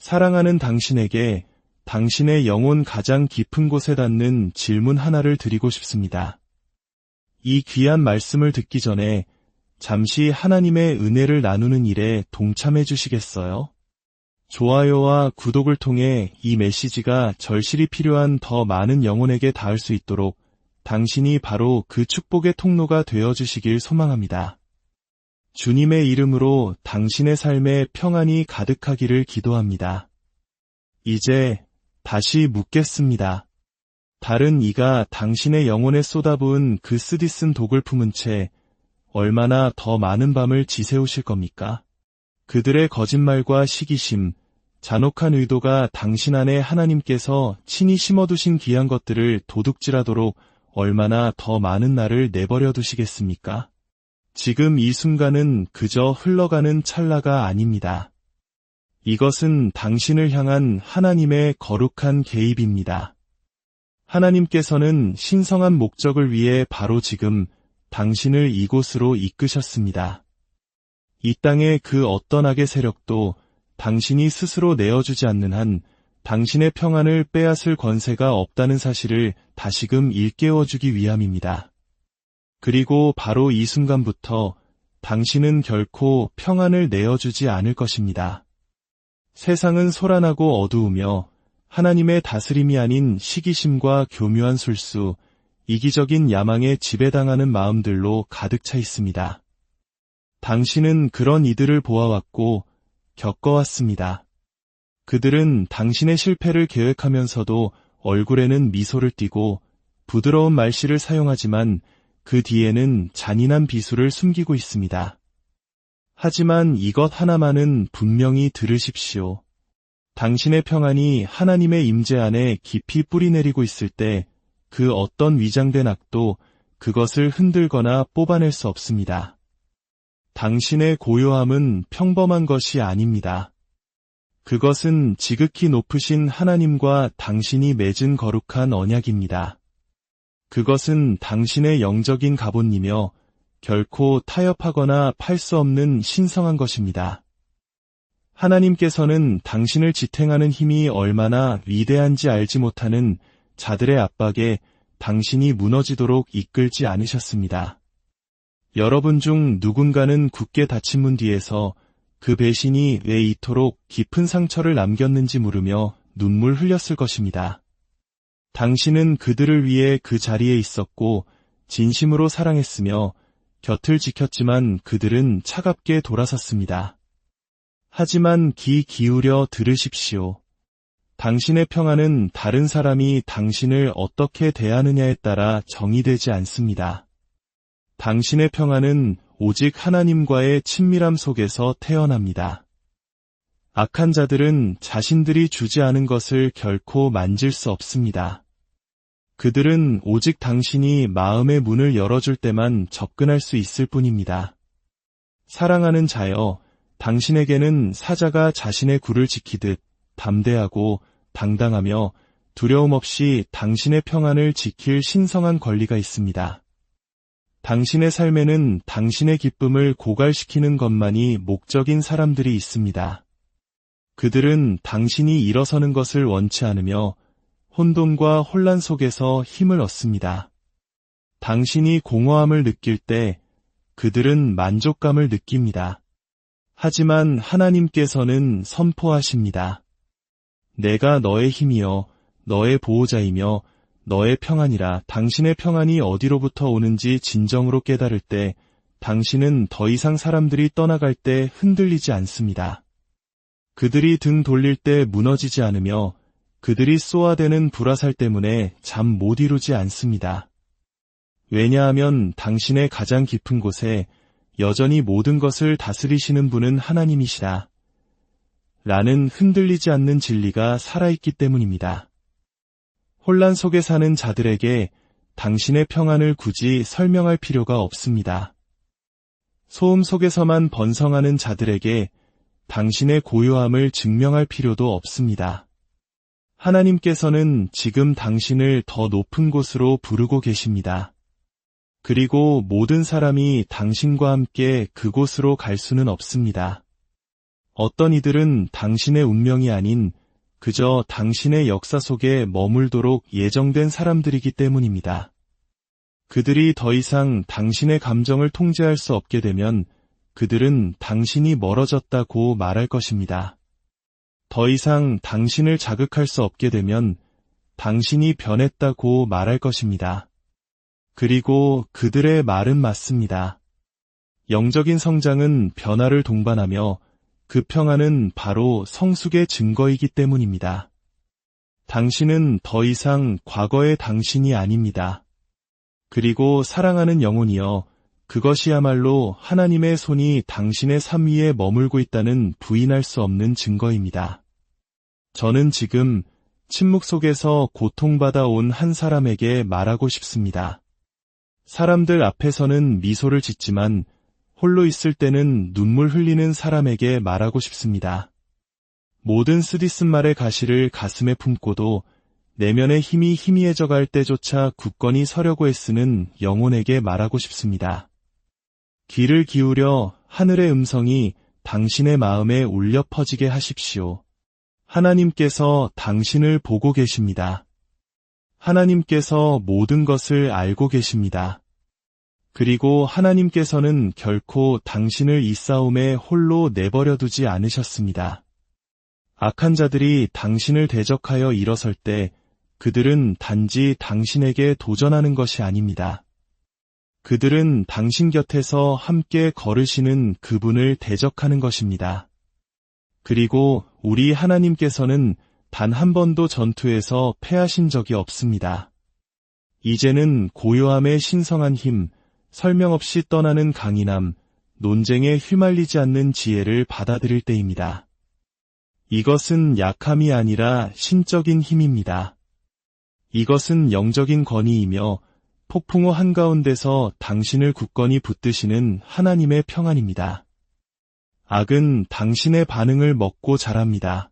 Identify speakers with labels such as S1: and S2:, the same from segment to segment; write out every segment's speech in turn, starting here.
S1: 사랑하는 당신에게 당신의 영혼 가장 깊은 곳에 닿는 질문 하나를 드리고 싶습니다. 이 귀한 말씀을 듣기 전에 잠시 하나님의 은혜를 나누는 일에 동참해 주시겠어요? 좋아요와 구독을 통해 이 메시지가 절실히 필요한 더 많은 영혼에게 닿을 수 있도록 당신이 바로 그 축복의 통로가 되어 주시길 소망합니다. 주님의 이름으로 당신의 삶에 평안이 가득하기를 기도합니다. 이제 다시 묻겠습니다. 다른 이가 당신의 영혼에 쏟아부은 그 쓰디쓴 독을 품은 채 얼마나 더 많은 밤을 지새우실 겁니까? 그들의 거짓말과 시기심, 잔혹한 의도가 당신 안에 하나님께서 친히 심어두신 귀한 것들을 도둑질하도록 얼마나 더 많은 날을 내버려 두시겠습니까? 지금 이 순간은 그저 흘러가는 찰나가 아닙니다. 이것은 당신을 향한 하나님의 거룩한 개입입니다. 하나님께서는 신성한 목적을 위해 바로 지금 당신을 이곳으로 이끄셨습니다. 이 땅의 그 어떤 악의 세력도 당신이 스스로 내어주지 않는 한 당신의 평안을 빼앗을 권세가 없다는 사실을 다시금 일깨워주기 위함입니다. 그리고 바로 이 순간부터 당신은 결코 평안을 내어주지 않을 것입니다. 세상은 소란하고 어두우며 하나님의 다스림이 아닌 시기심과 교묘한 술수, 이기적인 야망에 지배당하는 마음들로 가득 차 있습니다. 당신은 그런 이들을 보아왔고 겪어왔습니다. 그들은 당신의 실패를 계획하면서도 얼굴에는 미소를 띠고 부드러운 말씨를 사용하지만 그 뒤에는 잔인한 비수를 숨기고 있습니다. 하지만 이것 하나만은 분명히 들으십시오. 당신의 평안이 하나님의 임재 안에 깊이 뿌리내리고 있을 때 그 어떤 위장된 악도 그것을 흔들거나 뽑아낼 수 없습니다. 당신의 고요함은 평범한 것이 아닙니다. 그것은 지극히 높으신 하나님과 당신이 맺은 거룩한 언약입니다. 그것은 당신의 영적인 갑옷이며 결코 타협하거나 팔 수 없는 신성한 것입니다. 하나님께서는 당신을 지탱하는 힘이 얼마나 위대한지 알지 못하는 자들의 압박에 당신이 무너지도록 이끌지 않으셨습니다. 여러분 중 누군가는 굳게 닫힌 문 뒤에서 그 배신이 왜 이토록 깊은 상처를 남겼는지 물으며 눈물 흘렸을 것입니다. 당신은 그들을 위해 그 자리에 있었고 진심으로 사랑했으며 곁을 지켰지만 그들은 차갑게 돌아섰습니다. 하지만 귀 기울여 들으십시오. 당신의 평안은 다른 사람이 당신을 어떻게 대하느냐에 따라 정의되지 않습니다. 당신의 평안은 오직 하나님과의 친밀함 속에서 태어납니다. 악한 자들은 자신들이 주지 않은 것을 결코 만질 수 없습니다. 그들은 오직 당신이 마음의 문을 열어줄 때만 접근할 수 있을 뿐입니다. 사랑하는 자여, 당신에게는 사자가 자신의 굴을 지키듯 담대하고 당당하며 두려움 없이 당신의 평안을 지킬 신성한 권리가 있습니다. 당신의 삶에는 당신의 기쁨을 고갈시키는 것만이 목적인 사람들이 있습니다. 그들은 당신이 일어서는 것을 원치 않으며 혼돈과 혼란 속에서 힘을 얻습니다. 당신이 공허함을 느낄 때 그들은 만족감을 느낍니다. 하지만 하나님께서는 선포하십니다. 내가 너의 힘이여 너의 보호자이며 너의 평안이라. 당신의 평안이 어디로부터 오는지 진정으로 깨달을 때 당신은 더 이상 사람들이 떠나갈 때 흔들리지 않습니다. 그들이 등 돌릴 때 무너지지 않으며 그들이 쏘아대는 불화살 때문에 잠 못 이루지 않습니다. 왜냐하면 당신의 가장 깊은 곳에 여전히 모든 것을 다스리시는 분은 하나님이시다. 라는 흔들리지 않는 진리가 살아있기 때문입니다. 혼란 속에 사는 자들에게 당신의 평안을 굳이 설명할 필요가 없습니다. 소음 속에서만 번성하는 자들에게 당신의 고요함을 증명할 필요도 없습니다. 하나님께서는 지금 당신을 더 높은 곳으로 부르고 계십니다. 그리고 모든 사람이 당신과 함께 그곳으로 갈 수는 없습니다. 어떤 이들은 당신의 운명이 아닌 그저 당신의 역사 속에 머물도록 예정된 사람들이기 때문입니다. 그들이 더 이상 당신의 감정을 통제할 수 없게 되면 그들은 당신이 멀어졌다고 말할 것입니다. 더 이상 당신을 자극할 수 없게 되면 당신이 변했다고 말할 것입니다. 그리고 그들의 말은 맞습니다. 영적인 성장은 변화를 동반하며 그 평화는 바로 성숙의 증거이기 때문입니다. 당신은 더 이상 과거의 당신이 아닙니다. 그리고 사랑하는 영혼이여, 그것이야말로 하나님의 손이 당신의 삶 위에 머물고 있다는 부인할 수 없는 증거입니다. 저는 지금 침묵 속에서 고통받아 온 한 사람에게 말하고 싶습니다. 사람들 앞에서는 미소를 짓지만 홀로 있을 때는 눈물 흘리는 사람에게 말하고 싶습니다. 모든 쓰디쓴 말의 가시를 가슴에 품고도 내면의 힘이 희미해져 갈 때조차 굳건히 서려고 애쓰는 영혼에게 말하고 싶습니다. 귀를 기울여 하늘의 음성이 당신의 마음에 울려 퍼지게 하십시오. 하나님께서 당신을 보고 계십니다. 하나님께서 모든 것을 알고 계십니다. 그리고 하나님께서는 결코 당신을 이 싸움에 홀로 내버려 두지 않으셨습니다. 악한 자들이 당신을 대적하여 일어설 때 그들은 단지 당신에게 도전하는 것이 아닙니다. 그들은 당신 곁에서 함께 걸으시는 그분을 대적하는 것입니다. 그리고 우리 하나님께서는 단 한 번도 전투에서 패하신 적이 없습니다. 이제는 고요함의 신성한 힘, 설명 없이 떠나는 강인함, 논쟁에 휘말리지 않는 지혜를 받아들일 때입니다. 이것은 약함이 아니라 신적인 힘입니다. 이것은 영적인 권위이며 폭풍우 한가운데서 당신을 굳건히 붙드시는 하나님의 평안입니다. 악은 당신의 반응을 먹고 자랍니다.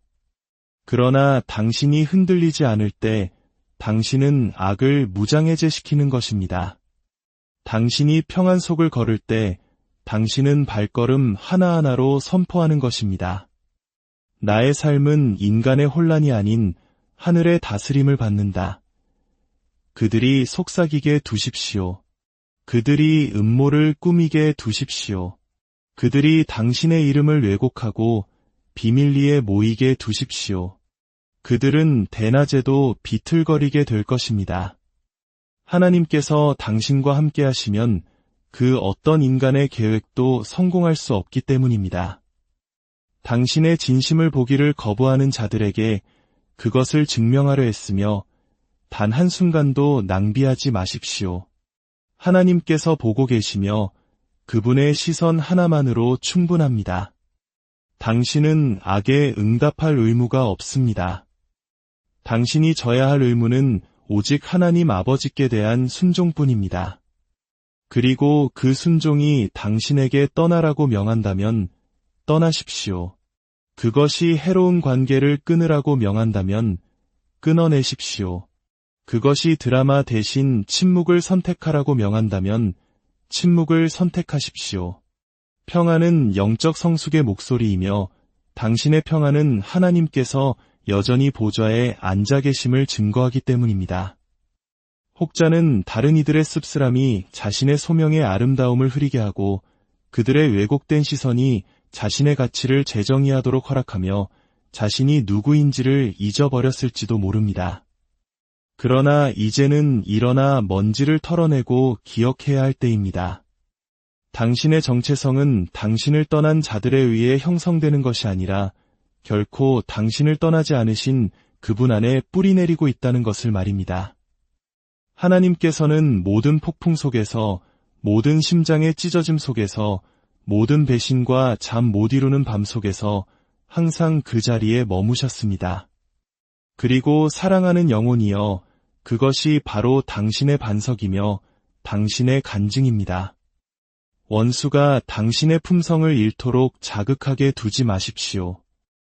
S1: 그러나 당신이 흔들리지 않을 때 당신은 악을 무장해제시키는 것입니다. 당신이 평안 속을 걸을 때 당신은 발걸음 하나하나로 선포하는 것입니다. 나의 삶은 인간의 혼란이 아닌 하늘의 다스림을 받는다. 그들이 속삭이게 두십시오. 그들이 음모를 꾸미게 두십시오. 그들이 당신의 이름을 왜곡하고 비밀리에 모이게 두십시오. 그들은 대낮에도 비틀거리게 될 것입니다. 하나님께서 당신과 함께 하시면 그 어떤 인간의 계획도 성공할 수 없기 때문입니다. 당신의 진심을 보기를 거부하는 자들에게 그것을 증명하려 했으며 단 한순간도 낭비하지 마십시오. 하나님께서 보고 계시며 그분의 시선 하나만으로 충분합니다. 당신은 악에 응답할 의무가 없습니다. 당신이 져야 할 의무는 오직 하나님 아버지께 대한 순종뿐입니다. 그리고 그 순종이 당신에게 떠나라고 명한다면 떠나십시오. 그것이 해로운 관계를 끊으라고 명한다면 끊어내십시오. 그것이 드라마 대신 침묵을 선택하라고 명한다면 침묵을 선택하십시오. 평안은 영적 성숙의 목소리이며 당신의 평안은 하나님께서 여전히 보좌에 앉아 계심을 증거하기 때문입니다. 혹자는 다른 이들의 씁쓸함이 자신의 소명의 아름다움을 흐리게 하고 그들의 왜곡된 시선이 자신의 가치를 재정의하도록 허락하며 자신이 누구인지를 잊어버렸을지도 모릅니다. 그러나 이제는 일어나 먼지를 털어내고 기억해야 할 때입니다. 당신의 정체성은 당신을 떠난 자들에 의해 형성되는 것이 아니라 결코 당신을 떠나지 않으신 그분 안에 뿌리내리고 있다는 것을 말입니다. 하나님께서는 모든 폭풍 속에서, 모든 심장의 찢어짐 속에서, 모든 배신과 잠 못 이루는 밤 속에서 항상 그 자리에 머무셨습니다. 그리고 사랑하는 영혼이여, 그것이 바로 당신의 반석이며 당신의 간증입니다. 원수가 당신의 품성을 잃도록 자극하게 두지 마십시오.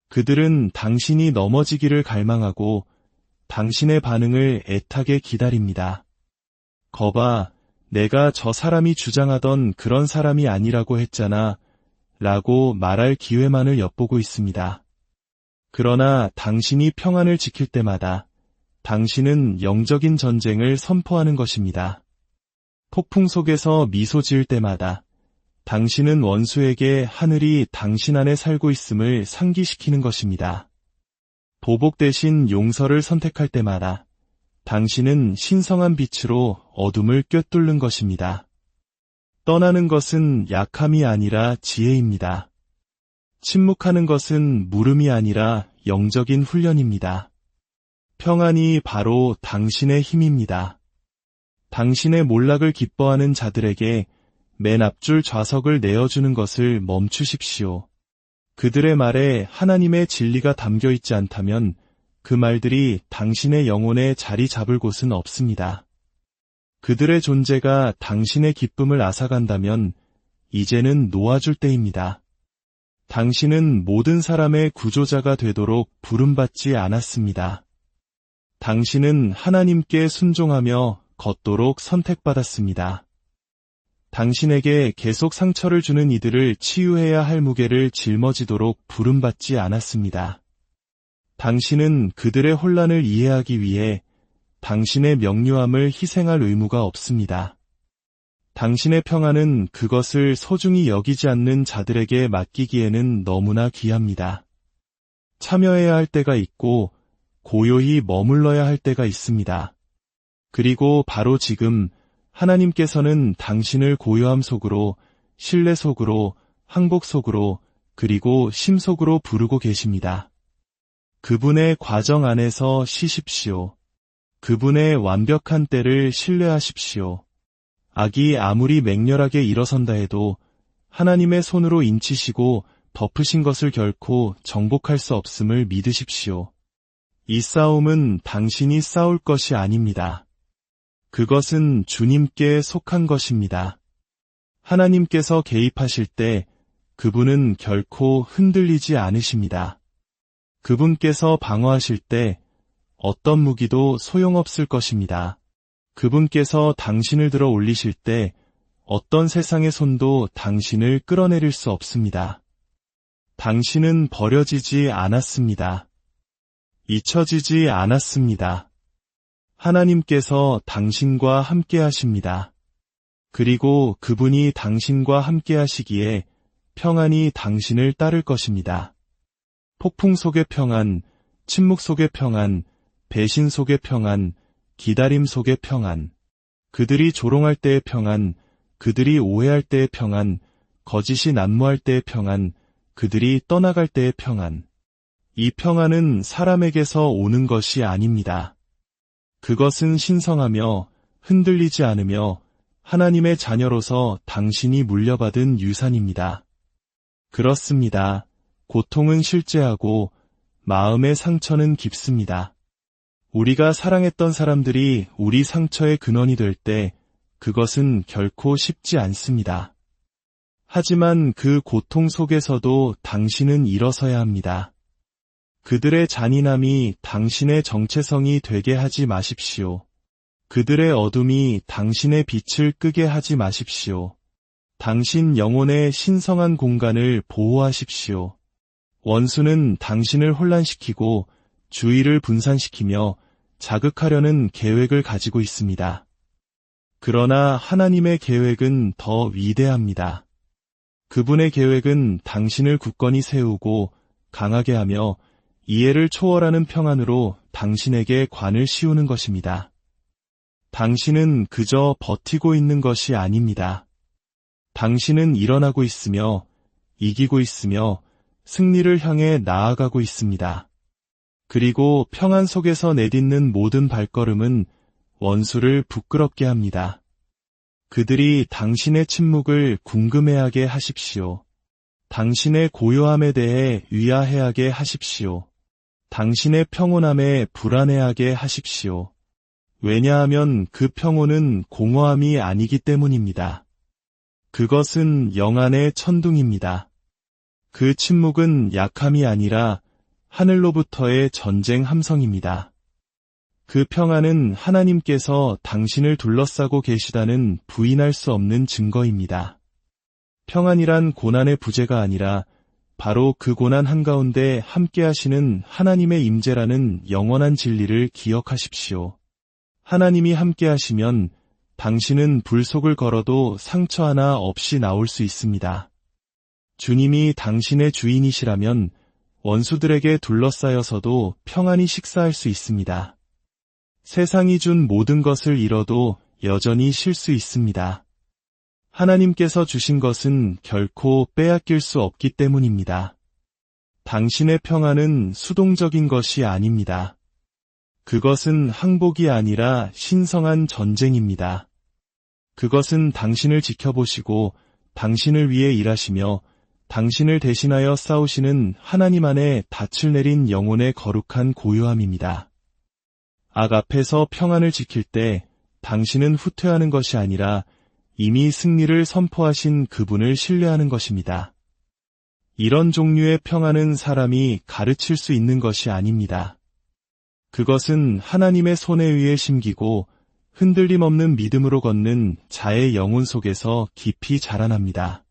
S1: 그들은 당신이 넘어지기를 갈망하고 당신의 반응을 애타게 기다립니다. 거봐, 내가 저 사람이 주장하던 그런 사람이 아니라고 했잖아 라고 말할 기회만을 엿보고 있습니다. 그러나 당신이 평안을 지킬 때마다 당신은 영적인 전쟁을 선포하는 것입니다. 폭풍 속에서 미소 지을 때마다 당신은 원수에게 하늘이 당신 안에 살고 있음을 상기시키는 것입니다. 보복 대신 용서를 선택할 때마다 당신은 신성한 빛으로 어둠을 꿰뚫는 것입니다. 떠나는 것은 약함이 아니라 지혜입니다. 침묵하는 것은 물음이 아니라 영적인 훈련입니다. 평안이 바로 당신의 힘입니다. 당신의 몰락을 기뻐하는 자들에게 맨 앞줄 좌석을 내어주는 것을 멈추십시오. 그들의 말에 하나님의 진리가 담겨 있지 않다면 그 말들이 당신의 영혼에 자리 잡을 곳은 없습니다. 그들의 존재가 당신의 기쁨을 앗아간다면 이제는 놓아줄 때입니다. 당신은 모든 사람의 구조자가 되도록 부름받지 않았습니다. 당신은 하나님께 순종하며 걷도록 선택받았습니다. 당신에게 계속 상처를 주는 이들을 치유해야 할 무게를 짊어지도록 부름받지 않았습니다. 당신은 그들의 혼란을 이해하기 위해 당신의 명료함을 희생할 의무가 없습니다. 당신의 평안은 그것을 소중히 여기지 않는 자들에게 맡기기에는 너무나 귀합니다. 참여해야 할 때가 있고 고요히 머물러야 할 때가 있습니다. 그리고 바로 지금 하나님께서는 당신을 고요함 속으로, 신뢰 속으로, 항복 속으로, 그리고 심속으로 부르고 계십니다. 그분의 과정 안에서 쉬십시오. 그분의 완벽한 때를 신뢰하십시오. 악이 아무리 맹렬하게 일어선다 해도 하나님의 손으로 인치시고 덮으신 것을 결코 정복할 수 없음을 믿으십시오. 이 싸움은 당신이 싸울 것이 아닙니다. 그것은 주님께 속한 것입니다. 하나님께서 개입하실 때 그분은 결코 흔들리지 않으십니다. 그분께서 방어하실 때 어떤 무기도 소용없을 것입니다. 그분께서 당신을 들어 올리실 때 어떤 세상의 손도 당신을 끌어내릴 수 없습니다. 당신은 버려지지 않았습니다. 잊혀지지 않았습니다. 하나님께서 당신과 함께 하십니다. 그리고 그분이 당신과 함께 하시기에 평안이 당신을 따를 것입니다. 폭풍 속의 평안, 침묵 속의 평안, 배신 속의 평안, 기다림 속의 평안, 그들이 조롱할 때의 평안, 그들이 오해할 때의 평안, 거짓이 난무할 때의 평안, 그들이 떠나갈 때의 평안. 이 평안은 사람에게서 오는 것이 아닙니다. 그것은 신성하며 흔들리지 않으며 하나님의 자녀로서 당신이 물려받은 유산입니다. 그렇습니다. 고통은 실제하고 마음의 상처는 깊습니다. 우리가 사랑했던 사람들이 우리 상처의 근원이 될 때 그것은 결코 쉽지 않습니다. 하지만 그 고통 속에서도 당신은 일어서야 합니다. 그들의 잔인함이 당신의 정체성이 되게 하지 마십시오. 그들의 어둠이 당신의 빛을 끄게 하지 마십시오. 당신 영혼의 신성한 공간을 보호하십시오. 원수는 당신을 혼란시키고 주의를 분산시키며 자극하려는 계획을 가지고 있습니다. 그러나 하나님의 계획은 더 위대합니다. 그분의 계획은 당신을 굳건히 세우고 강하게 하며 이해를 초월하는 평안으로 당신에게 관을 씌우는 것입니다. 당신은 그저 버티고 있는 것이 아닙니다. 당신은 일어나고 있으며 이기고 있으며 승리를 향해 나아가고 있습니다. 그리고 평안 속에서 내딛는 모든 발걸음은 원수를 부끄럽게 합니다. 그들이 당신의 침묵을 궁금해하게 하십시오. 당신의 고요함에 대해 의아해하게 하십시오. 당신의 평온함에 불안해하게 하십시오. 왜냐하면 그 평온은 공허함이 아니기 때문입니다. 그것은 영안의 천둥입니다. 그 침묵은 약함이 아니라 하늘로부터의 전쟁 함성입니다. 그 평안은 하나님께서 당신을 둘러싸고 계시다는 부인할 수 없는 증거입니다. 평안이란 고난의 부재가 아니라 바로 그 고난 한가운데 함께 하시는 하나님의 임재라는 영원한 진리를 기억하십시오. 하나님이 함께 하시면 당신은 불 속을 걸어도 상처 하나 없이 나올 수 있습니다. 주님이 당신의 주인이시라면 원수들에게 둘러싸여서도 평안히 식사할 수 있습니다. 세상이 준 모든 것을 잃어도 여전히 쉴 수 있습니다. 하나님께서 주신 것은 결코 빼앗길 수 없기 때문입니다. 당신의 평안은 수동적인 것이 아닙니다. 그것은 항복이 아니라 신성한 전쟁입니다. 그것은 당신을 지켜보시고 당신을 위해 일하시며 당신을 대신하여 싸우시는 하나님 안에 닻을 내린 영혼의 거룩한 고요함입니다. 악 앞에서 평안을 지킬 때 당신은 후퇴하는 것이 아니라 이미 승리를 선포하신 그분을 신뢰하는 것입니다. 이런 종류의 평안은 사람이 가르칠 수 있는 것이 아닙니다. 그것은 하나님의 손에 의해 심기고 흔들림 없는 믿음으로 걷는 자의 영혼 속에서 깊이 자라납니다.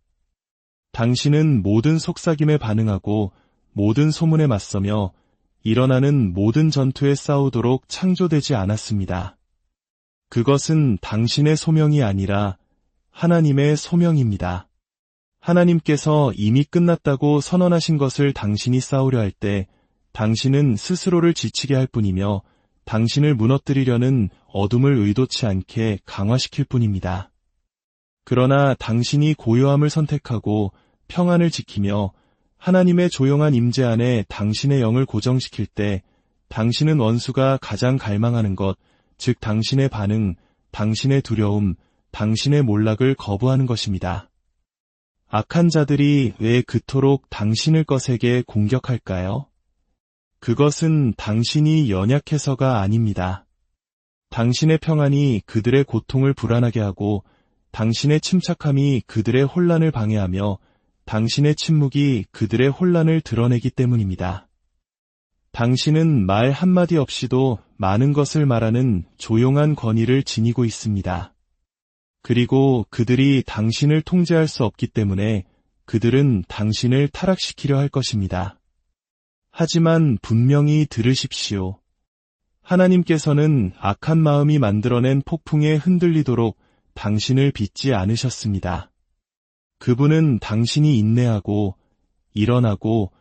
S1: 당신은 모든 속삭임에 반응하고 모든 소문에 맞서며 일어나는 모든 전투에 싸우도록 창조되지 않았습니다. 그것은 당신의 소명이 아니라 하나님의 소명입니다. 하나님께서 이미 끝났다고 선언하신 것을 당신이 싸우려 할 때 당신은 스스로를 지치게 할 뿐이며 당신을 무너뜨리려는 어둠을 의도치 않게 강화시킬 뿐입니다. 그러나 당신이 고요함을 선택하고 평안을 지키며 하나님의 조용한 임재 안에 당신의 영을 고정시킬 때 당신은 원수가 가장 갈망하는 것, 즉 당신의 반응, 당신의 두려움, 당신의 몰락을 거부하는 것입니다. 악한 자들이 왜 그토록 당신을 거세게 공격할까요? 그것은 당신이 연약해서가 아닙니다. 당신의 평안이 그들의 고통을 불안하게 하고 당신의 침착함이 그들의 혼란을 방해하며 당신의 침묵이 그들의 혼란을 드러내기 때문입니다. 당신은 말 한마디 없이도 많은 것을 말하는 조용한 권위를 지니고 있습니다. 그리고 그들이 당신을 통제할 수 없기 때문에 그들은 당신을 타락시키려 할 것입니다. 하지만 분명히 들으십시오. 하나님께서는 악한 마음이 만들어낸 폭풍에 흔들리도록 당신을 빚지 않으셨습니다. 그분은 당신이 인내하고 일어나고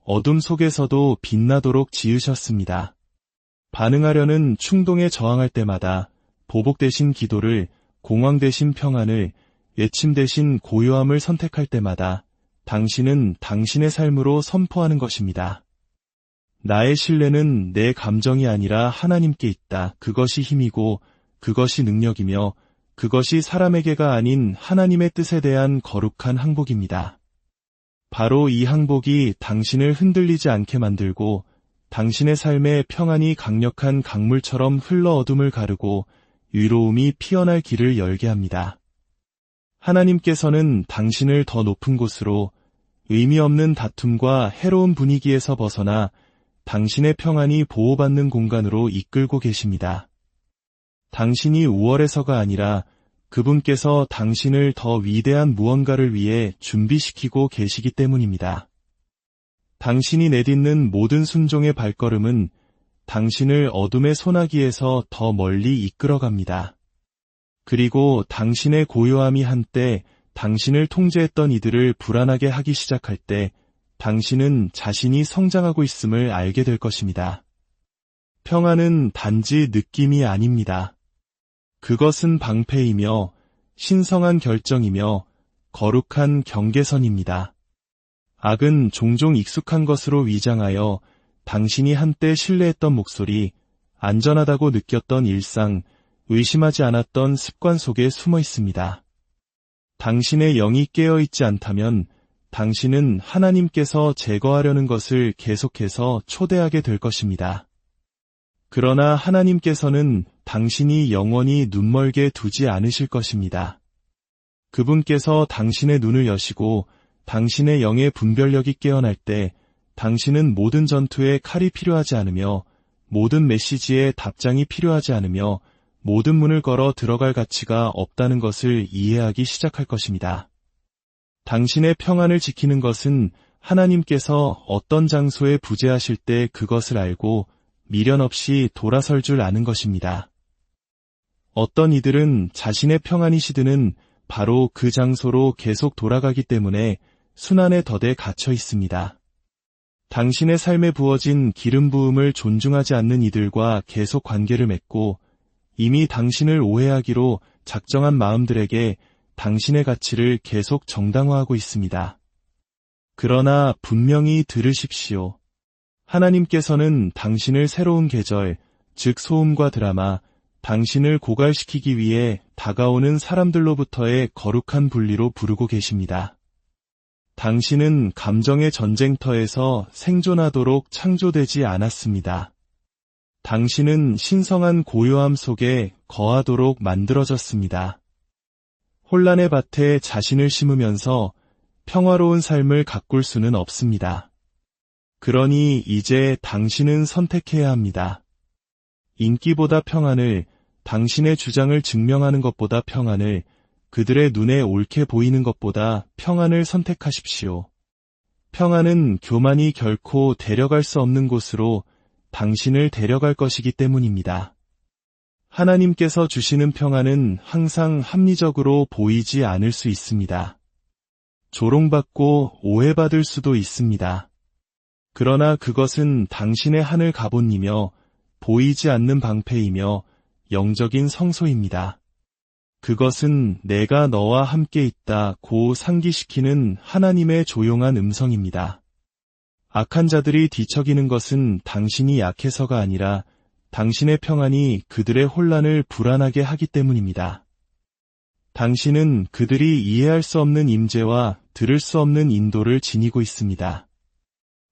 S1: 어둠 속에서도 빛나도록 지으셨습니다. 반응하려는 충동에 저항할 때마다 보복 대신 기도를, 공황 대신 평안을, 외침 대신 고요함을 선택할 때마다 당신은 당신의 삶으로 선포하는 것입니다. 나의 신뢰는 내 감정이 아니라 하나님께 있다. 그것이 힘이고 그것이 능력이며 그것이 사람에게가 아닌 하나님의 뜻에 대한 거룩한 항복입니다. 바로 이 항복이 당신을 흔들리지 않게 만들고 당신의 삶의 평안이 강력한 강물처럼 흘러 어둠을 가르고 위로움이 피어날 길을 열게 합니다. 하나님께서는 당신을 더 높은 곳으로 의미 없는 다툼과 해로운 분위기에서 벗어나 당신의 평안이 보호받는 공간으로 이끌고 계십니다. 당신이 우월해서가 아니라 그분께서 당신을 더 위대한 무언가를 위해 준비시키고 계시기 때문입니다. 당신이 내딛는 모든 순종의 발걸음은 당신을 어둠의 소나기에서 더 멀리 이끌어갑니다. 그리고 당신의 고요함이 한때 당신을 통제했던 이들을 불안하게 하기 시작할 때 당신은 자신이 성장하고 있음을 알게 될 것입니다. 평안은 단지 느낌이 아닙니다. 그것은 방패이며 신성한 결정이며 거룩한 경계선입니다. 악은 종종 익숙한 것으로 위장하여 당신이 한때 신뢰했던 목소리, 안전하다고 느꼈던 일상, 의심하지 않았던 습관 속에 숨어 있습니다. 당신의 영이 깨어있지 않다면 당신은 하나님께서 제거하려는 것을 계속해서 초대하게 될 것입니다. 그러나 하나님께서는 당신이 영원히 눈멀게 두지 않으실 것입니다. 그분께서 당신의 눈을 여시고 당신의 영의 분별력이 깨어날 때 당신은 모든 전투에 칼이 필요하지 않으며 모든 메시지에 답장이 필요하지 않으며 모든 문을 걸어 들어갈 가치가 없다는 것을 이해하기 시작할 것입니다. 당신의 평안을 지키는 것은 하나님께서 어떤 장소에 부재하실 때 그것을 알고 미련 없이 돌아설 줄 아는 것입니다. 어떤 이들은 자신의 평안이 시드는 바로 그 장소로 계속 돌아가기 때문에 순환의 덫에 갇혀 있습니다. 당신의 삶에 부어진 기름 부음을 존중하지 않는 이들과 계속 관계를 맺고 이미 당신을 오해하기로 작정한 마음들에게 당신의 가치를 계속 정당화하고 있습니다. 그러나 분명히 들으십시오. 하나님께서는 당신을 새로운 계절, 즉 소음과 드라마, 당신을 고갈시키기 위해 다가오는 사람들로부터의 거룩한 분리로 부르고 계십니다. 당신은 감정의 전쟁터에서 생존하도록 창조되지 않았습니다. 당신은 신성한 고요함 속에 거하도록 만들어졌습니다. 혼란의 밭에 자신을 심으면서 평화로운 삶을 가꿀 수는 없습니다. 그러니 이제 당신은 선택해야 합니다. 인기보다 평안을, 당신의 주장을 증명하는 것보다 평안을, 그들의 눈에 옳게 보이는 것보다 평안을 선택하십시오. 평안은 교만이 결코 데려갈 수 없는 곳으로 당신을 데려갈 것이기 때문입니다. 하나님께서 주시는 평안은 항상 합리적으로 보이지 않을 수 있습니다. 조롱받고 오해받을 수도 있습니다. 그러나 그것은 당신의 하늘 갑옷이며 보이지 않는 방패이며 영적인 성소입니다. 그것은 내가 너와 함께 있다고 상기시키는 하나님의 조용한 음성입니다. 악한 자들이 뒤척이는 것은 당신이 약해서가 아니라 당신의 평안이 그들의 혼란을 불안하게 하기 때문입니다. 당신은 그들이 이해할 수 없는 임재와 들을 수 없는 인도를 지니고 있습니다.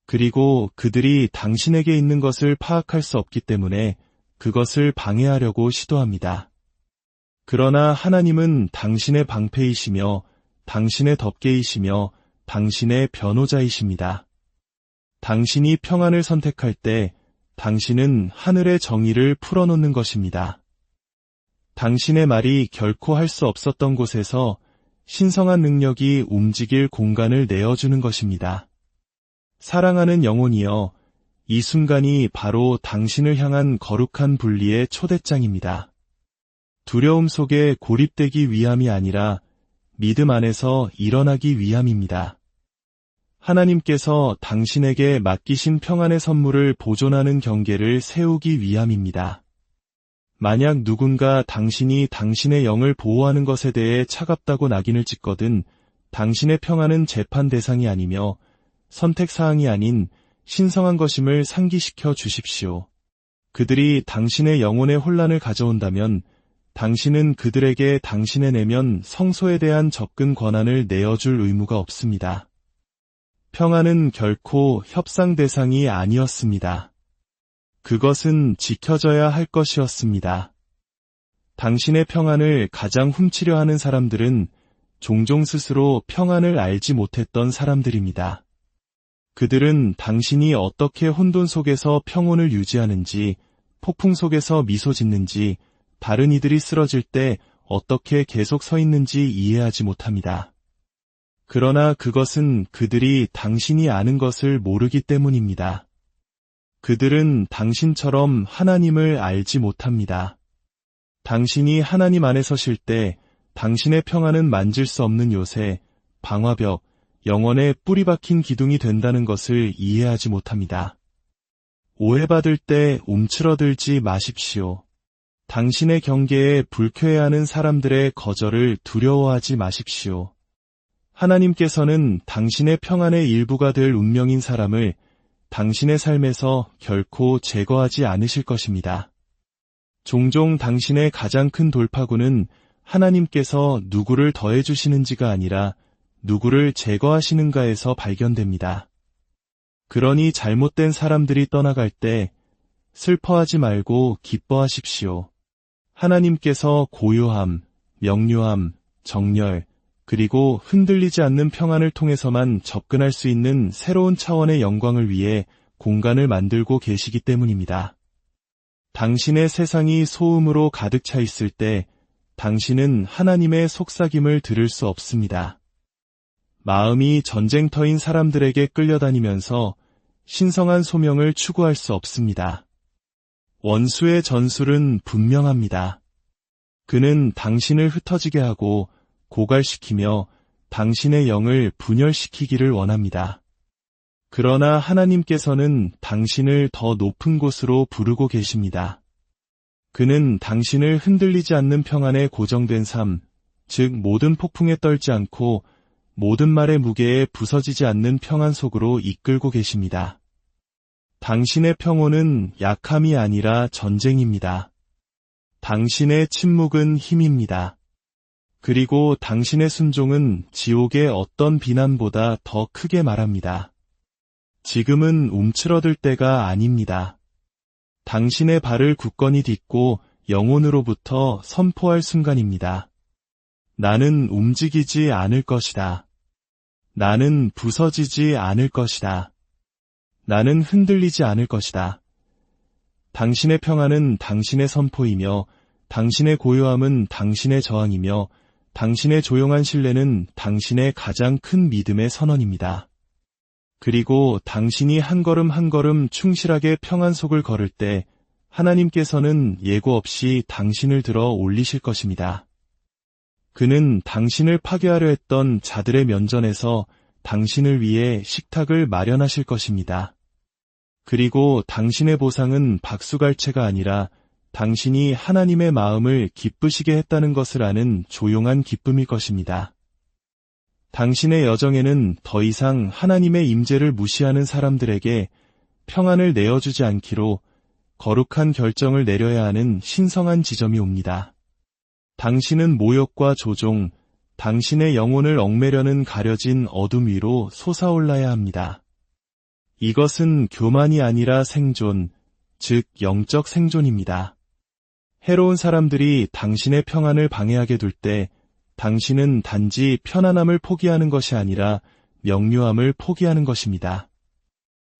S1: 그리고 그들이 당신에게 있는 것을 파악할 수 없기 때문에 그것을 방해하려고 시도합니다. 그러나 하나님은 당신의 방패이시며 당신의 덮개이시며 당신의 변호자이십니다. 당신이 평안을 선택할 때 당신은 하늘의 정의를 풀어놓는 것입니다. 당신의 말이 결코 할 수 없었던 곳에서 신성한 능력이 움직일 공간을 내어주는 것입니다. 사랑하는 영혼이여, 이 순간이 바로 당신을 향한 거룩한 분리의 초대장입니다. 두려움 속에 고립되기 위함이 아니라 믿음 안에서 일어나기 위함입니다. 하나님께서 당신에게 맡기신 평안의 선물을 보존하는 경계를 세우기 위함입니다. 만약 누군가 당신이 당신의 영을 보호하는 것에 대해 차갑다고 낙인을 찍거든 당신의 평안은 재판 대상이 아니며 선택사항이 아닌 신성한 것임을 상기시켜 주십시오. 그들이 당신의 영혼의 혼란을 가져온다면 당신은 그들에게 당신의 내면 성소에 대한 접근 권한을 내어줄 의무가 없습니다. 평안은 결코 협상 대상이 아니었습니다. 그것은 지켜져야 할 것이었습니다. 당신의 평안을 가장 훔치려 하는 사람들은 종종 스스로 평안을 알지 못했던 사람들입니다. 그들은 당신이 어떻게 혼돈 속에서 평온을 유지하는지, 폭풍 속에서 미소 짓는지, 다른 이들이 쓰러질 때 어떻게 계속 서 있는지 이해하지 못합니다. 그러나 그것은 그들이 당신이 아는 것을 모르기 때문입니다. 그들은 당신처럼 하나님을 알지 못합니다. 당신이 하나님 안에 서실 때 당신의 평안은 만질 수 없는 요새, 방화벽, 영혼에 뿌리 박힌 기둥이 된다는 것을 이해하지 못합니다. 오해받을 때 움츠러들지 마십시오. 당신의 경계에 불쾌해하는 사람들의 거절을 두려워하지 마십시오. 하나님께서는 당신의 평안의 일부가 될 운명인 사람을 당신의 삶에서 결코 제거하지 않으실 것입니다. 종종 당신의 가장 큰 돌파구는 하나님께서 누구를 더해주시는지가 아니라 누구를 제거하시는가에서 발견됩니다. 그러니 잘못된 사람들이 떠나갈 때 슬퍼하지 말고 기뻐하십시오. 하나님께서 고요함, 명료함, 정렬, 그리고 흔들리지 않는 평안을 통해서만 접근할 수 있는 새로운 차원의 영광을 위해 공간을 만들고 계시기 때문입니다. 당신의 세상이 소음으로 가득 차 있을 때 당신은 하나님의 속삭임을 들을 수 없습니다. 마음이 전쟁터인 사람들에게 끌려다니면서 신성한 소명을 추구할 수 없습니다. 원수의 전술은 분명합니다. 그는 당신을 흩어지게 하고 고갈시키며 당신의 영을 분열시키기를 원합니다. 그러나 하나님께서는 당신을 더 높은 곳으로 부르고 계십니다. 그는 당신을 흔들리지 않는 평안에 고정된 삶, 즉 모든 폭풍에 떨지 않고 모든 말의 무게에 부서지지 않는 평안 속으로 이끌고 계십니다. 당신의 평온은 약함이 아니라 전쟁입니다. 당신의 침묵은 힘입니다. 그리고 당신의 순종은 지옥의 어떤 비난보다 더 크게 말합니다. 지금은 움츠러들 때가 아닙니다. 당신의 발을 굳건히 딛고 영혼으로부터 선포할 순간입니다. 나는 움직이지 않을 것이다. 나는 부서지지 않을 것이다. 나는 흔들리지 않을 것이다. 당신의 평안은 당신의 선포이며 당신의 고요함은 당신의 저항이며 당신의 조용한 신뢰는 당신의 가장 큰 믿음의 선언입니다. 그리고 당신이 한 걸음 한 걸음 충실하게 평안 속을 걸을 때 하나님께서는 예고 없이 당신을 들어 올리실 것입니다. 그는 당신을 파괴하려 했던 자들의 면전에서 당신을 위해 식탁을 마련하실 것입니다. 그리고 당신의 보상은 박수갈채가 아니라 당신이 하나님의 마음을 기쁘시게 했다는 것을 아는 조용한 기쁨일 것입니다. 당신의 여정에는 더 이상 하나님의 임재를 무시하는 사람들에게 평안을 내어주지 않기로 거룩한 결정을 내려야 하는 신성한 지점이 옵니다. 당신은 모욕과 조종, 당신의 영혼을 얽매려는 가려진 어둠 위로 솟아올라야 합니다. 이것은 교만이 아니라 생존, 즉 영적 생존입니다. 해로운 사람들이 당신의 평안을 방해하게 둘 때 당신은 단지 편안함을 포기하는 것이 아니라 명료함을 포기하는 것입니다.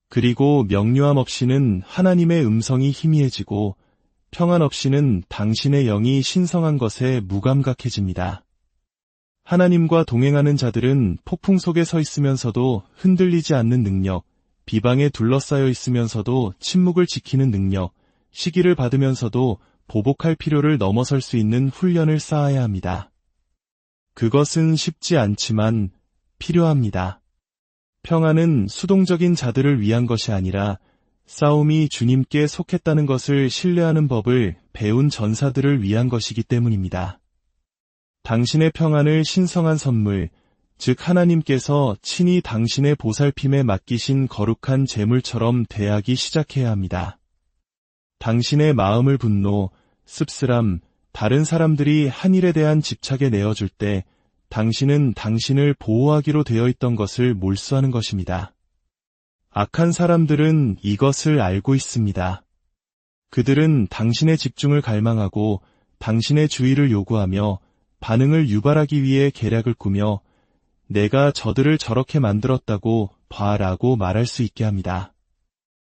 S1: 그리고 명료함 없이는 하나님의 음성이 희미해지고 평안 없이는 당신의 영이 신성한 것에 무감각해집니다. 하나님과 동행하는 자들은 폭풍 속에 서 있으면서도 흔들리지 않는 능력, 비방에 둘러싸여 있으면서도 침묵을 지키는 능력, 시기를 받으면서도 보복할 필요를 넘어설 수 있는 훈련을 쌓아야 합니다. 그것은 쉽지 않지만 필요합니다. 평안은 수동적인 자들을 위한 것이 아니라 싸움이 주님께 속했다는 것을 신뢰하는 법을 배운 전사들을 위한 것이기 때문입니다. 당신의 평안을 신성한 선물, 즉 하나님께서 친히 당신의 보살핌에 맡기신 거룩한 제물처럼 대하기 시작해야 합니다. 당신의 마음을 분노, 씁쓸함, 다른 사람들이 한 일에 대한 집착에 내어줄 때 당신은 당신을 보호하기로 되어 있던 것을 몰수하는 것입니다. 악한 사람들은 이것을 알고 있습니다. 그들은 당신의 집중을 갈망하고 당신의 주의를 요구하며 반응을 유발하기 위해 계략을 꾸며 내가 저들을 저렇게 만들었다고 봐라고 말할 수 있게 합니다.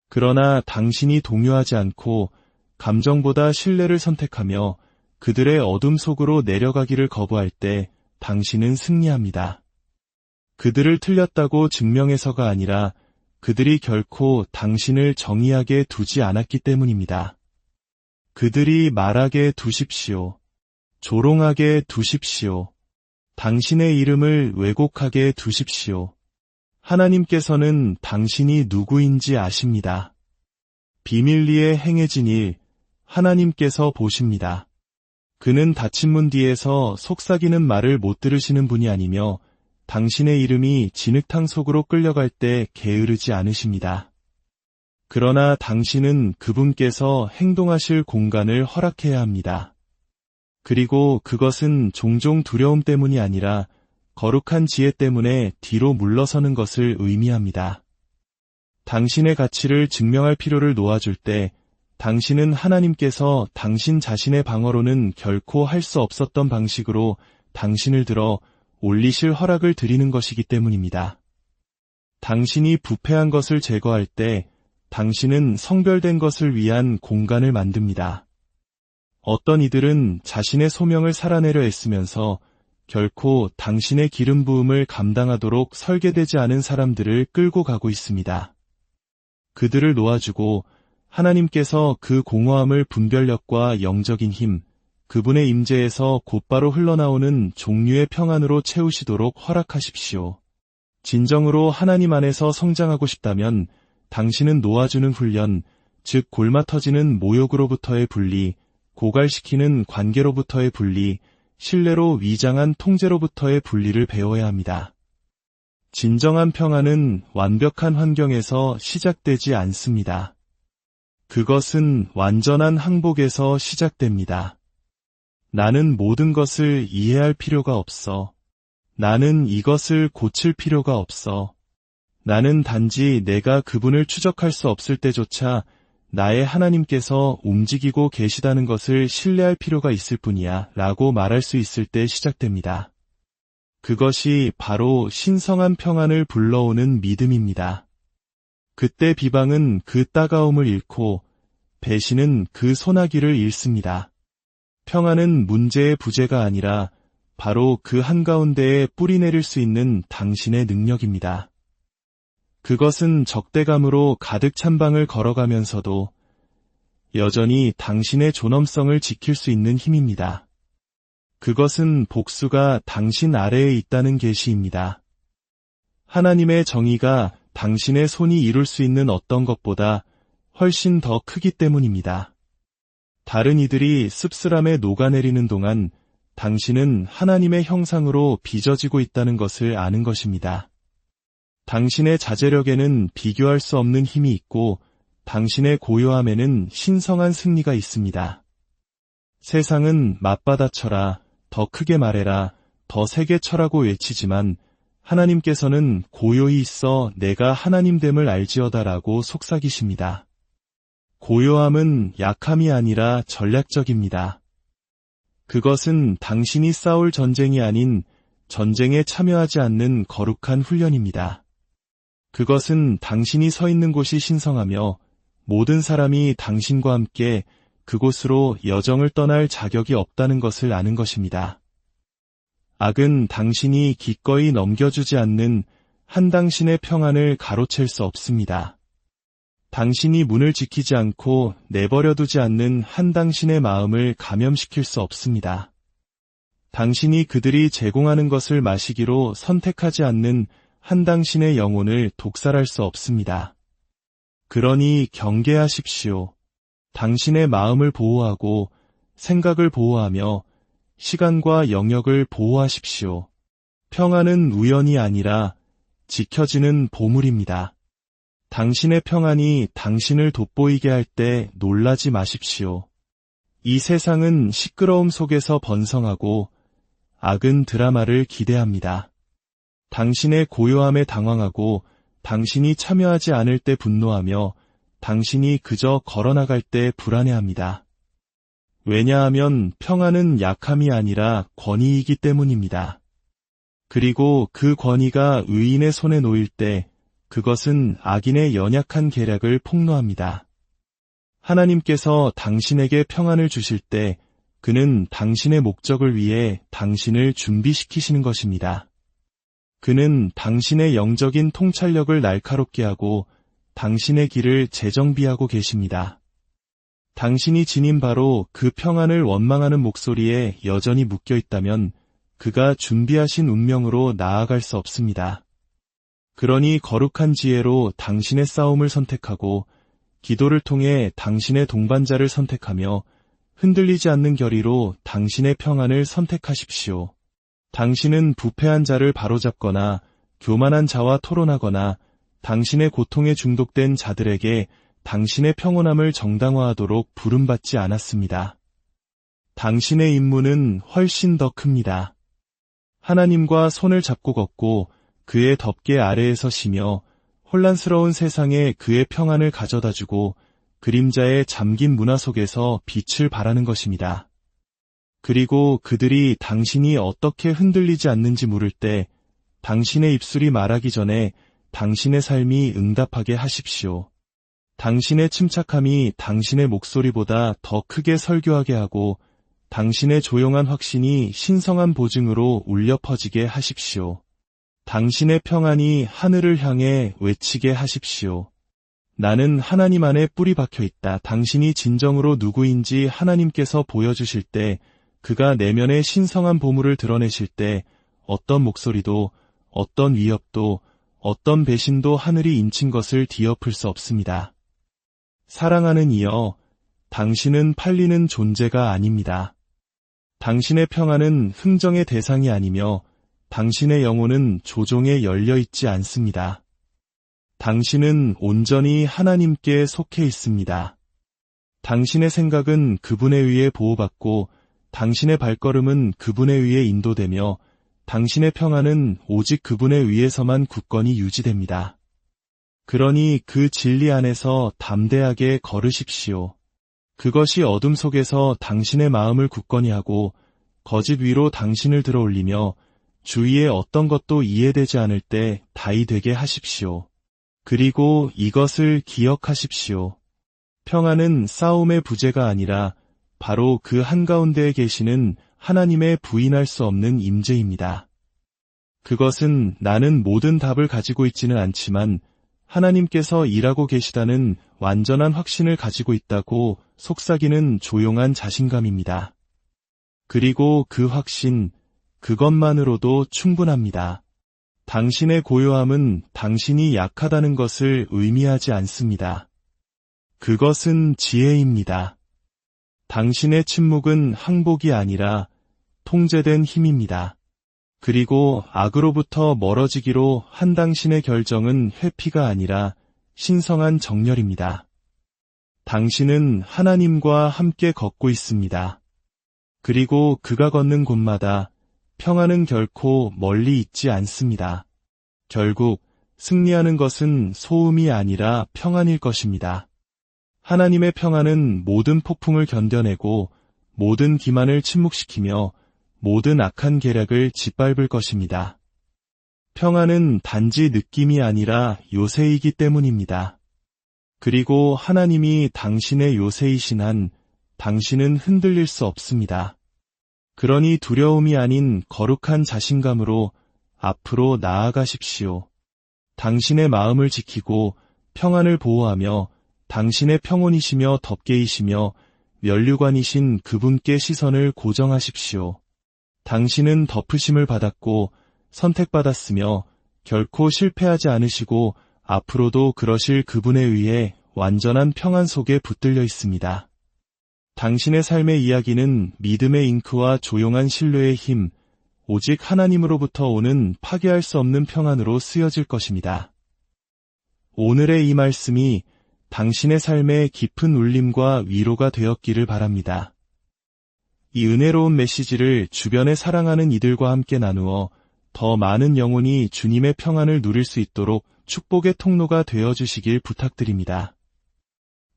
S1: 그러나 당신이 동요하지 않고 감정보다 신뢰를 선택하며 그들의 어둠 속으로 내려가기를 거부할 때 당신은 승리합니다. 그들을 틀렸다고 증명해서가 아니라 그들이 결코 당신을 정의하게 두지 않았기 때문입니다. 그들이 말하게 두십시오. 조롱하게 두십시오. 당신의 이름을 왜곡하게 두십시오. 하나님께서는 당신이 누구인지 아십니다. 비밀리에 행해진 일, 하나님께서 보십니다. 그는 닫힌 문 뒤에서 속삭이는 말을 못 들으시는 분이 아니며 당신의 이름이 진흙탕 속으로 끌려갈 때 게으르지 않으십니다. 그러나 당신은 그분께서 행동하실 공간을 허락해야 합니다. 그리고 그것은 종종 두려움 때문이 아니라 거룩한 지혜 때문에 뒤로 물러서는 것을 의미합니다. 당신의 가치를 증명할 필요를 놓아줄 때 당신은 하나님께서 당신 자신의 방어로는 결코 할 수 없었던 방식으로 당신을 들어 올리실 허락을 드리는 것이기 때문입니다. 당신이 부패한 것을 제거할 때 당신은 성별된 것을 위한 공간을 만듭니다. 어떤 이들은 자신의 소명을 살아내려 애쓰면서 결코 당신의 기름 부음을 감당하도록 설계되지 않은 사람들을 끌고 가고 있습니다. 그들을 놓아주고 하나님께서 그 공허함을 분별력과 영적인 힘, 그분의 임재에서 곧바로 흘러나오는 종류의 평안으로 채우시도록 허락하십시오. 진정으로 하나님 안에서 성장하고 싶다면 당신은 놓아주는 훈련, 즉 골마 터지는 모욕으로부터의 분리, 고갈시키는 관계로부터의 분리, 신뢰로 위장한 통제로부터의 분리를 배워야 합니다. 진정한 평안은 완벽한 환경에서 시작되지 않습니다. 그것은 완전한 항복에서 시작됩니다. 나는 모든 것을 이해할 필요가 없어. 나는 이것을 고칠 필요가 없어. 나는 단지 내가 그분을 추적할 수 없을 때조차 나의 하나님께서 움직이고 계시다는 것을 신뢰할 필요가 있을 뿐이야 라고 말할 수 있을 때 시작됩니다. 그것이 바로 신성한 평안을 불러오는 믿음입니다. 그때 비방은 그 따가움을 잃고 배신은 그 소나기를 잃습니다. 평안은 문제의 부재가 아니라 바로 그 한가운데에 뿌리내릴 수 있는 당신의 능력입니다. 그것은 적대감으로 가득 찬 방을 걸어가면서도 여전히 당신의 존엄성을 지킬 수 있는 힘입니다. 그것은 복수가 당신 아래에 있다는 계시입니다. 하나님의 정의가 당신의 손이 이룰 수 있는 어떤 것보다 훨씬 더 크기 때문입니다. 다른 이들이 씁쓸함에 녹아내리는 동안 당신은 하나님의 형상으로 빚어지고 있다는 것을 아는 것입니다. 당신의 자제력에는 비교할 수 없는 힘이 있고 당신의 고요함에는 신성한 승리가 있습니다. 세상은 맞받아쳐라, 더 크게 말해라, 더 세게 쳐라고 외치지만 하나님께서는 고요히 있어 내가 하나님됨을 알지어다라고 속삭이십니다. 고요함은 약함이 아니라 전략적입니다. 그것은 당신이 싸울 전쟁이 아닌 전쟁에 참여하지 않는 거룩한 훈련입니다. 그것은 당신이 서 있는 곳이 신성하며 모든 사람이 당신과 함께 그곳으로 여정을 떠날 자격이 없다는 것을 아는 것입니다. 악은 당신이 기꺼이 넘겨주지 않는 한 당신의 평안을 가로챌 수 없습니다. 당신이 문을 지키지 않고 내버려두지 않는 한 당신의 마음을 감염시킬 수 없습니다. 당신이 그들이 제공하는 것을 마시기로 선택하지 않는 한 당신의 영혼을 독살할 수 없습니다. 그러니 경계하십시오. 당신의 마음을 보호하고 생각을 보호하며 시간과 영역을 보호하십시오. 평안은 우연이 아니라 지켜지는 보물입니다. 당신의 평안이 당신을 돋보이게 할 때 놀라지 마십시오. 이 세상은 시끄러움 속에서 번성하고 악은 드라마를 기대합니다. 당신의 고요함에 당황하고 당신이 참여하지 않을 때 분노하며 당신이 그저 걸어나갈 때 불안해합니다. 왜냐하면 평안은 약함이 아니라 권위이기 때문입니다. 그리고 그 권위가 의인의 손에 놓일 때 그것은 악인의 연약한 계략을 폭로합니다. 하나님께서 당신에게 평안을 주실 때 그는 당신의 목적을 위해 당신을 준비시키시는 것입니다. 그는 당신의 영적인 통찰력을 날카롭게 하고 당신의 길을 재정비하고 계십니다. 당신이 지닌 바로 그 평안을 원망하는 목소리에 여전히 묶여 있다면 그가 준비하신 운명으로 나아갈 수 없습니다. 그러니 거룩한 지혜로 당신의 싸움을 선택하고 기도를 통해 당신의 동반자를 선택하며 흔들리지 않는 결의로 당신의 평안을 선택하십시오. 당신은 부패한 자를 바로잡거나 교만한 자와 토론하거나 당신의 고통에 중독된 자들에게 당신의 평온함을 정당화하도록 부름받지 않았습니다. 당신의 임무는 훨씬 더 큽니다. 하나님과 손을 잡고 걷고 그의 덮개 아래에서 쉬며 혼란스러운 세상에 그의 평안을 가져다주고 그림자에 잠긴 문화 속에서 빛을 발하는 것입니다. 그리고 그들이 당신이 어떻게 흔들리지 않는지 물을 때 당신의 입술이 말하기 전에 당신의 삶이 응답하게 하십시오. 당신의 침착함이 당신의 목소리보다 더 크게 설교하게 하고 당신의 조용한 확신이 신성한 보증으로 울려 퍼지게 하십시오. 당신의 평안이 하늘을 향해 외치게 하십시오. 나는 하나님 안에 뿌리 박혀 있다. 당신이 진정으로 누구인지 하나님께서 보여주실 때, 그가 내면의 신성한 보물을 드러내실 때, 어떤 목소리도, 어떤 위협도, 어떤 배신도 하늘이 인친 것을 뒤엎을 수 없습니다. 사랑하는 이여, 당신은 팔리는 존재가 아닙니다. 당신의 평안은 흥정의 대상이 아니며 당신의 영혼은 조종에 열려 있지 않습니다. 당신은 온전히 하나님께 속해 있습니다. 당신의 생각은 그분에 의해 보호받고 당신의 발걸음은 그분에 의해 인도되며 당신의 평안은 오직 그분에 의해서만 굳건히 유지됩니다. 그러니 그 진리 안에서 담대하게 걸으십시오. 그것이 어둠 속에서 당신의 마음을 굳건히 하고 거짓 위로 당신을 들어 올리며 주위의 어떤 것도 이해되지 않을 때 다이 되게 하십시오. 그리고 이것을 기억하십시오. 평안은 싸움의 부재가 아니라 바로 그 한가운데에 계시는 하나님의 부인할 수 없는 임재입니다. 그것은 나는 모든 답을 가지고 있지는 않지만 하나님께서 일하고 계시다는 완전한 확신을 가지고 있다고 속삭이는 조용한 자신감입니다. 그리고 그 확신, 그것만으로도 충분합니다. 당신의 고요함은 당신이 약하다는 것을 의미하지 않습니다. 그것은 지혜입니다. 당신의 침묵은 항복이 아니라 통제된 힘입니다. 그리고 악으로부터 멀어지기로 한 당신의 결정은 회피가 아니라 신성한 정렬입니다. 당신은 하나님과 함께 걷고 있습니다. 그리고 그가 걷는 곳마다 평안은 결코 멀리 있지 않습니다. 결국 승리하는 것은 소음이 아니라 평안일 것입니다. 하나님의 평안은 모든 폭풍을 견뎌내고 모든 기만을 침묵시키며 모든 악한 계략을 짓밟을 것입니다. 평안은 단지 느낌이 아니라 요새이기 때문입니다. 그리고 하나님이 당신의 요새이신 한 당신은 흔들릴 수 없습니다. 그러니 두려움이 아닌 거룩한 자신감으로 앞으로 나아가십시오. 당신의 마음을 지키고 평안을 보호하며 당신의 평온이시며 덮개이시며 면류관이신 그분께 시선을 고정하십시오. 당신은 덮으심을 받았고 선택받았으며 결코 실패하지 않으시고 앞으로도 그러실 그분에 의해 완전한 평안 속에 붙들려 있습니다. 당신의 삶의 이야기는 믿음의 잉크와 조용한 신뢰의 힘, 오직 하나님으로부터 오는 파괴할 수 없는 평안으로 쓰여질 것입니다. 오늘의 이 말씀이 당신의 삶의 깊은 울림과 위로가 되었기를 바랍니다. 이 은혜로운 메시지를 주변에 사랑하는 이들과 함께 나누어 더 많은 영혼이 주님의 평안을 누릴 수 있도록 축복의 통로가 되어주시길 부탁드립니다.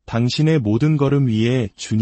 S1: 당신의 모든 걸음 위에 주님